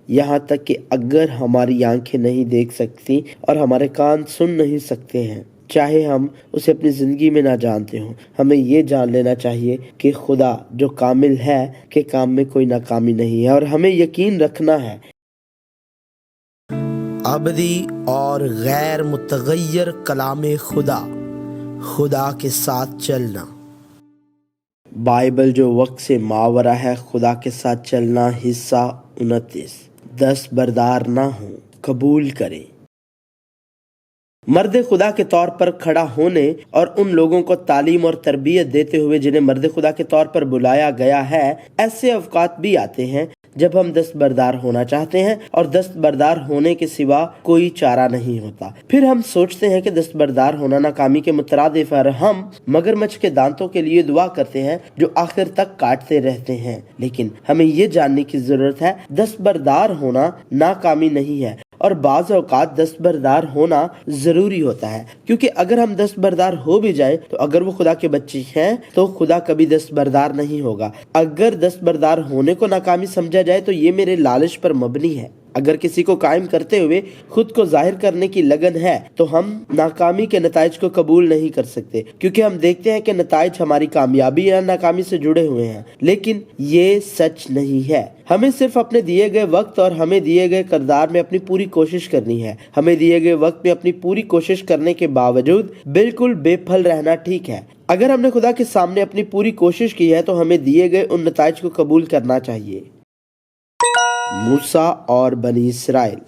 یہاں تک کہ اگر ہماری آنکھیں نہیں دیکھ سکتی اور ہمارے کان سن نہیں سکتے ہیں، چاہے ہم اسے اپنی زندگی میں نہ جانتے ہوں، ہمیں یہ جان لینا چاہیے کہ خدا جو کامل ہے کہ کام میں کوئی ناکامی نہیں ہے، اور ہمیں یقین رکھنا ہے ابدی اور غیر متغیر کلام خدا کے ساتھ چلنا۔ بائبل جو وقت سے ماورا ہے، خدا کے ساتھ چلنا، حصہ 29۔ دستبردار نہ ہوں، قبول کریں۔ مرد خدا کے طور پر کھڑا ہونے اور ان لوگوں کو تعلیم اور تربیت دیتے ہوئے جنہیں مرد خدا کے طور پر بلایا گیا ہے، ایسے اوقات بھی آتے ہیں جب ہم دستبردار ہونا چاہتے ہیں اور دستبردار ہونے کے سوا کوئی چارہ نہیں ہوتا۔ پھر ہم سوچتے ہیں کہ دستبردار ہونا ناکامی کے مترادف ہے، اور ہم مگرمچھ کے دانتوں کے لیے دعا کرتے ہیں جو آخر تک کاٹتے رہتے ہیں۔ لیکن ہمیں یہ جاننے کی ضرورت ہے دستبردار ہونا ناکامی نہیں ہے، اور بعض اوقات دستبردار ہونا ضروری ہوتا ہے، کیونکہ اگر ہم دستبردار ہو بھی جائیں تو اگر وہ خدا کے بچے ہیں تو خدا کبھی دستبردار نہیں ہوگا۔ اگر دستبردار ہونے کو ناکامی سمجھا جائے تو یہ میرے لالچ پر مبنی ہے۔ اگر کسی کو قائم کرتے ہوئے خود کو ظاہر کرنے کی لگن ہے تو ہم ناکامی کے نتائج کو قبول نہیں کر سکتے، کیونکہ ہم دیکھتے ہیں کہ نتائج ہماری کامیابی یا ناکامی سے جڑے ہوئے ہیں، لیکن یہ سچ نہیں ہے۔ ہمیں صرف اپنے دیے گئے وقت اور ہمیں دیے گئے کردار میں اپنی پوری کوشش کرنی ہے۔ ہمیں دیے گئے وقت میں اپنی پوری کوشش کرنے کے باوجود بالکل بے پھل رہنا ٹھیک ہے۔ اگر ہم نے خدا کے سامنے اپنی پوری کوشش کی ہے تو ہمیں دیے گئے ان نتائج کو قبول کرنا چاہیے۔ موسیٰ اور بنی اسرائیل۔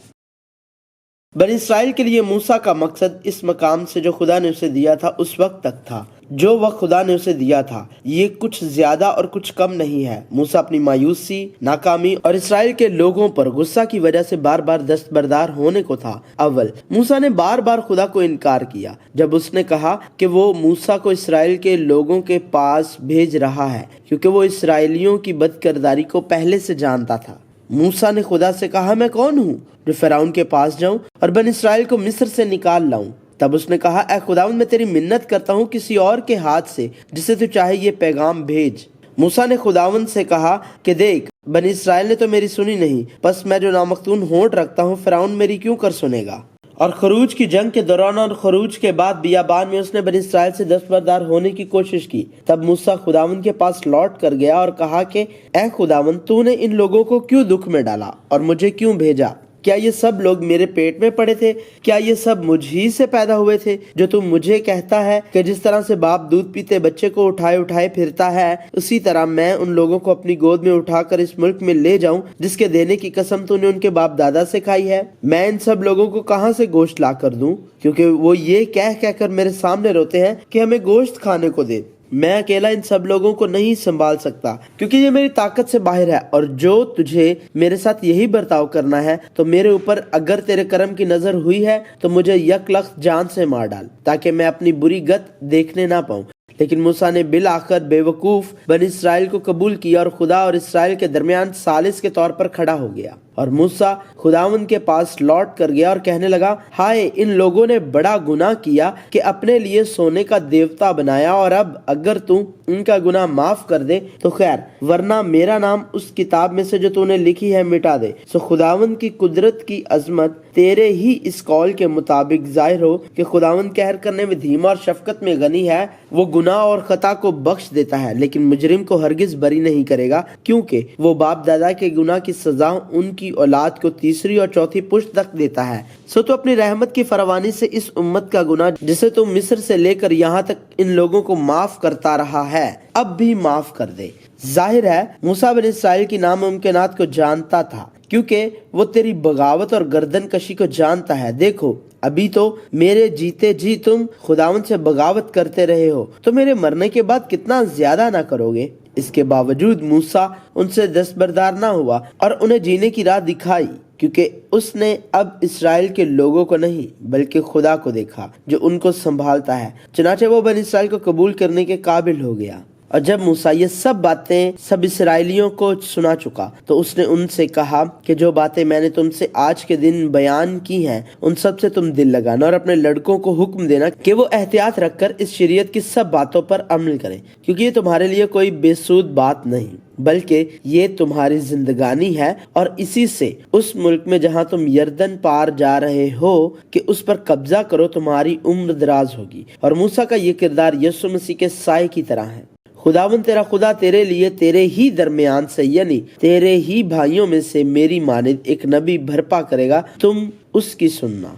بنی اسرائیل کے لیے موسیٰ کا مقصد اس مقام سے جو خدا نے اسے دیا تھا اس وقت تک تھا جو وقت خدا نے اسے دیا تھا، یہ کچھ زیادہ اور کچھ کم نہیں ہے۔ موسیٰ اپنی مایوسی، ناکامی اور اسرائیل کے لوگوں پر غصہ کی وجہ سے بار بار دستبردار ہونے کو تھا۔ اول، موسیٰ نے بار بار خدا کو انکار کیا جب اس نے کہا کہ وہ موسیٰ کو اسرائیل کے لوگوں کے پاس بھیج رہا ہے، کیونکہ وہ اسرائیلیوں کی بد کرداری کو پہلے سے جانتا تھا۔ موسیٰ نے خدا سے کہا، میں کون ہوں جو فرعون کے پاس جاؤں اور بنی اسرائیل کو مصر سے نکال لاؤں؟ تب اس نے کہا، اے خداوند، میں تیری منت کرتا ہوں کسی اور کے ہاتھ سے جسے تو چاہے یہ پیغام بھیج۔ موسیٰ نے خداوند سے کہا کہ دیکھ، بنی اسرائیل نے تو میری سنی نہیں، پس میں جو نامختون ہونٹ رکھتا ہوں فرعون میری کیوں کر سنے گا؟ اور خروج کی جنگ کے دوران اور خروج کے بعد بیابان میں اس نے بنی اسرائیل سے دستبردار ہونے کی کوشش کی۔ تب موسیٰ خداوند کے پاس لوٹ کر گیا اور کہا کہ اے خداوند، تو نے ان لوگوں کو کیوں دکھ میں ڈالا اور مجھے کیوں بھیجا؟ کیا یہ سب لوگ میرے پیٹ میں پڑے تھے؟ کیا یہ سب مجھ ہی سے پیدا ہوئے تھے؟ جو تم مجھے کہتا ہے کہ جس طرح سے باپ دودھ پیتے بچے کو اٹھائے اٹھائے پھرتا ہے، اسی طرح میں ان لوگوں کو اپنی گود میں اٹھا کر اس ملک میں لے جاؤں جس کے دینے کی قسم تو نے ان کے باپ دادا سے کھائی ہے۔ میں ان سب لوگوں کو کہاں سے گوشت لا کر دوں؟ کیونکہ وہ یہ کہہ کر میرے سامنے روتے ہیں کہ ہمیں گوشت کھانے کو دے۔ میں اکیلا ان سب لوگوں کو نہیں سنبھال سکتا، کیونکہ یہ میری طاقت سے باہر ہے، اور جو تجھے میرے ساتھ یہی برتاؤ کرنا ہے تو میرے اوپر اگر تیرے کرم کی نظر ہوئی ہے تو مجھے یک لخت جان سے مار ڈال، تاکہ میں اپنی بری گت دیکھنے نہ پاؤں۔ لیکن موسیٰ نے بالآخر بے وقوف بنی اسرائیل کو قبول کیا اور خدا اور اسرائیل کے درمیان ثالث کے طور پر کھڑا ہو گیا۔ اور موسیٰ خداوند کے پاس لوٹ کر گیا اور کہنے لگا، ہائے، ان لوگوں نے بڑا گناہ کیا کہ اپنے لیے سونے کا دیوتا بنایا، اور اب اگر تو ان کا گناہ معاف کر دے تو خیر، ورنہ میرا نام اس کتاب میں سے جو تو نے لکھی ہے مٹا دے۔ سو خداوند کی قدرت کی عظمت تیرے ہی اس قول کے مطابق ظاہر ہو کہ خداوند قہر کرنے میں دھیما اور شفقت میں غنی ہے، وہ گناہ اور خطا کو بخش دیتا ہے لیکن مجرم کو ہرگز بری نہیں کرے گا، کیونکہ وہ باپ دادا کے گناہ کی سزا ان کی اولاد کو تیسری اور چوتھی پشت تک دیتا ہے۔ سو تو اپنی رحمت کی فراوانی سے اس امت کا گناہ جسے تو مصر سے لے کر یہاں تک ان لوگوں کو معاف کرتا رہا ہے، اب بھی معاف کر دے۔ ظاہر ہے موسیٰ بن اسرائیل کی ناممکنات کو جانتا تھا، کیونکہ وہ تیری بغاوت اور گردن کشی کو جانتا ہے۔ دیکھو، ابھی تو میرے جیتے جی تم خداوند سے بغاوت کرتے رہے ہو، تو میرے مرنے کے بعد کتنا زیادہ نہ کرو گے؟ اس کے باوجود موسیٰ ان سے دستبردار نہ ہوا اور انہیں جینے کی راہ دکھائی، کیونکہ اس نے اب اسرائیل کے لوگوں کو نہیں بلکہ خدا کو دیکھا جو ان کو سنبھالتا ہے۔ چنانچہ وہ بنی اسرائیل کو قبول کرنے کے قابل ہو گیا۔ اور جب موسیٰ یہ سب باتیں سب اسرائیلیوں کو سنا چکا تو اس نے ان سے کہا کہ جو باتیں میں نے تم سے آج کے دن بیان کی ہیں ان سب سے تم دل لگانا اور اپنے لڑکوں کو حکم دینا کہ وہ احتیاط رکھ کر اس شریعت کی سب باتوں پر عمل کریں، کیونکہ یہ تمہارے لیے کوئی بے سود بات نہیں بلکہ یہ تمہاری زندگانی ہے، اور اسی سے اس ملک میں جہاں تم یردن پار جا رہے ہو کہ اس پر قبضہ کرو تمہاری عمر دراز ہوگی۔ اور موسیٰ کا یہ کردار یسوع مسیح کے سائے کی طرح ہے۔ خداوند تیرا خدا تیرے لیے تیرے ہی درمیان سے یعنی تیرے ہی بھائیوں میں سے میری مانند ایک نبی برپا کرے گا، تم اس کی سننا۔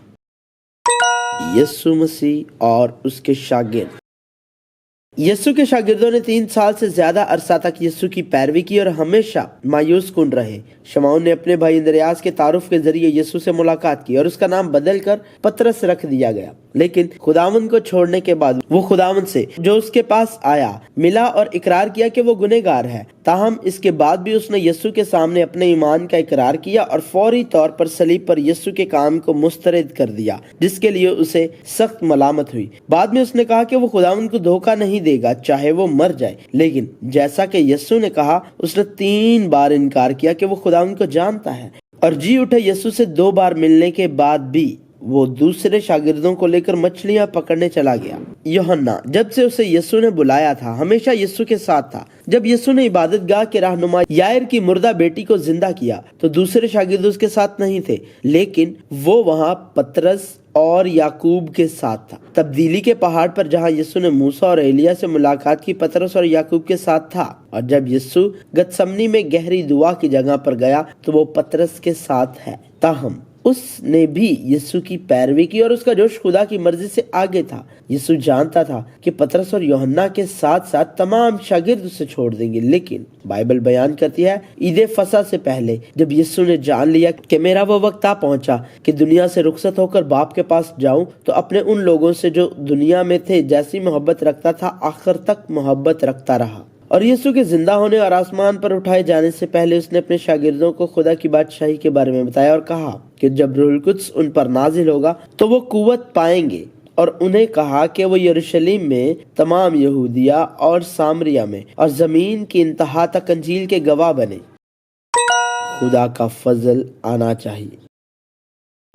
یسوع مسیح اور اس کے شاگرد۔ یسوع کے شاگردوں نے 3 سال سے زیادہ عرصہ تک یسوع کی پیروی کی اور ہمیشہ مایوس کن رہے۔ شمعون نے اپنے بھائی اندریاس کے تعارف کے ذریعے یسوع سے ملاقات کی اور اس کا نام بدل کر پطرس رکھ دیا گیا، لیکن خداوند کو چھوڑنے کے بعد وہ خداوند سے جو اس کے پاس آیا ملا اور اقرار کیا کہ وہ گنہگار ہے۔ تاہم اس کے بعد بھی اس نے یسوع کے سامنے اپنے ایمان کا اقرار کیا اور فوری طور پر صلیب پر یسوع کے کام کو مسترد کر دیا، جس کے لیے اسے سخت ملامت ہوئی۔ بعد میں اس نے کہا کہ وہ خداوند کو دھوکہ نہیں دے گا چاہے وہ مر جائے، لیکن جیسا کہ یسوع نے کہا اس نے 3 بار انکار کیا کہ وہ خداوند کو جانتا ہے، اور جی اٹھے یسوع سے 2 بار ملنے کے بعد بھی وہ دوسرے شاگردوں کو لے کر مچھلیاں پکڑنے چلا گیا۔ یوحنا جب سے اسے یسوع نے بلایا تھا ہمیشہ یسوع کے ساتھ تھا۔ جب یسوع نے عبادت گاہ کے رہنما یائر کی مردہ بیٹی کو زندہ کیا تو دوسرے شاگرد اس کے ساتھ نہیں تھے، لیکن وہ وہاں پطرس اور یعقوب کے ساتھ تھا۔ تبدیلی کے پہاڑ پر جہاں یسوع نے موسیٰ اور ایلیا سے ملاقات کی پطرس اور یعقوب کے ساتھ تھا، اور جب یسوع گتسمنی میں گہری دعا کی جگہ پر گیا تو وہ پطرس کے ساتھ ہے۔ تاہم اس نے بھی یسوع کی پیروی کی اور اس کا جوش خدا کی مرضی سے آگے تھا۔ یسوع جانتا تھا کہ پطرس اور یوحنا کے ساتھ ساتھ تمام شاگرد اسے چھوڑ دیں گے، لیکن بائبل بیان کرتی ہے عید فصح سے پہلے جب یسوع نے جان لیا کہ میرا وہ وقت آ پہنچا کہ دنیا سے رخصت ہو کر باپ کے پاس جاؤں، تو اپنے ان لوگوں سے جو دنیا میں تھے جیسی محبت رکھتا تھا آخر تک محبت رکھتا رہا۔ اور یسوع کے زندہ ہونے اور آسمان پر اٹھائے جانے سے پہلے اس نے اپنے شاگردوں کو خدا کی بادشاہی کے بارے میں بتایا اور کہا کہ جب روح القدس ان پر نازل ہوگا تو وہ قوت پائیں گے، اور انہیں کہا کہ وہ یروشلم میں، تمام یہودیہ اور سامریہ میں اور زمین کی انتہا تک انجیل کے گواہ بنے۔ خدا کا فضل آنا چاہیے۔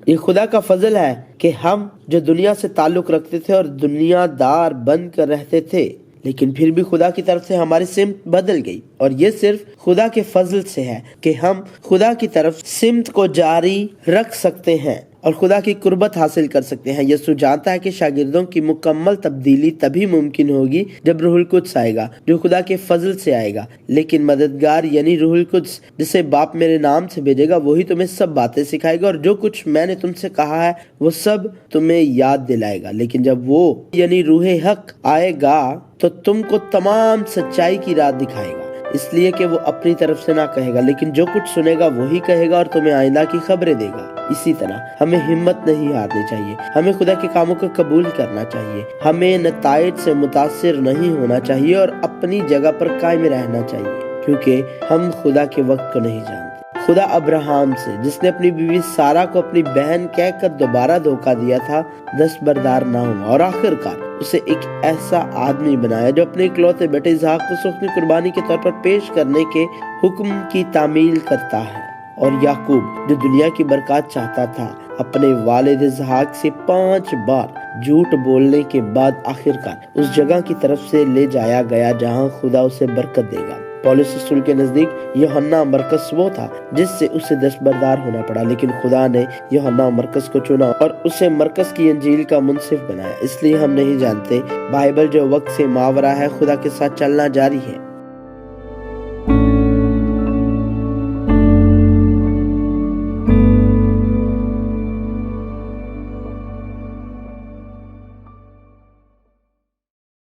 یہ خدا کا فضل ہے کہ ہم جو دنیا سے تعلق رکھتے تھے اور دنیا دار بن کر رہتے تھے، لیکن پھر بھی خدا کی طرف سے ہماری سمت بدل گئی، اور یہ صرف خدا کے فضل سے ہے کہ ہم خدا کی طرف سمت کو جاری رکھ سکتے ہیں اور خدا کی قربت حاصل کر سکتے ہیں۔ یسوع جانتا ہے کہ شاگردوں کی مکمل تبدیلی تبھی ممکن ہوگی جب روح القدس آئے گا جو خدا کے فضل سے آئے گا، لیکن مددگار یعنی روح القدس جسے باپ میرے نام سے بھیجے گا وہی تمہیں سب باتیں سکھائے گا اور جو کچھ میں نے تم سے کہا ہے وہ سب تمہیں یاد دلائے گا۔ لیکن جب وہ یعنی روح حق آئے گا تو تم کو تمام سچائی کی راہ دکھائے گا، اس لیے کہ وہ اپنی طرف سے نہ کہے گا لیکن جو کچھ سنے گا وہی کہے گا اور تمہیں آئندہ کی خبریں دے گا۔ اسی طرح ہمیں ہمت نہیں ہارنی چاہیے، ہمیں خدا کے کاموں کو قبول کرنا چاہیے، ہمیں نتائج سے متاثر نہیں ہونا چاہیے اور اپنی جگہ پر قائم رہنا چاہیے، کیونکہ ہم خدا کے وقت کو نہیں جانتے۔ خدا ابراہم سے جس نے اپنی بیوی سارہ کو اپنی بہن کہہ کر دوبارہ دھوکہ دیا تھا دستبردار نہ ہوا اور آخر کار اسے ایک ایسا آدمی بنایا جو اپنے اکلوتے بیٹے اسحاق کو سوکھنی قربانی کے طور پر پیش کرنے کے حکم کی تعمیل کرتا ہے۔ اور یعقوب جو دنیا کی برکات چاہتا تھا اپنے والد اسحاق سے 5 بار جھوٹ بولنے کے بعد آخر کار اس جگہ کی طرف سے لے جایا گیا جہاں خدا اسے برکت دے گا۔ پولس رسول کے نزدیک یوحنا مرکز وہ تھا جس سے اسے دستبردار ہونا پڑا، لیکن خدا نے یوحنا مرکز کو چنا اور اسے مرکز کی انجیل کا منصف بنایا۔ اس لیے ہم نہیں جانتے بائبل جو وقت سے ماورا ہے خدا کے ساتھ چلنا جاری ہے۔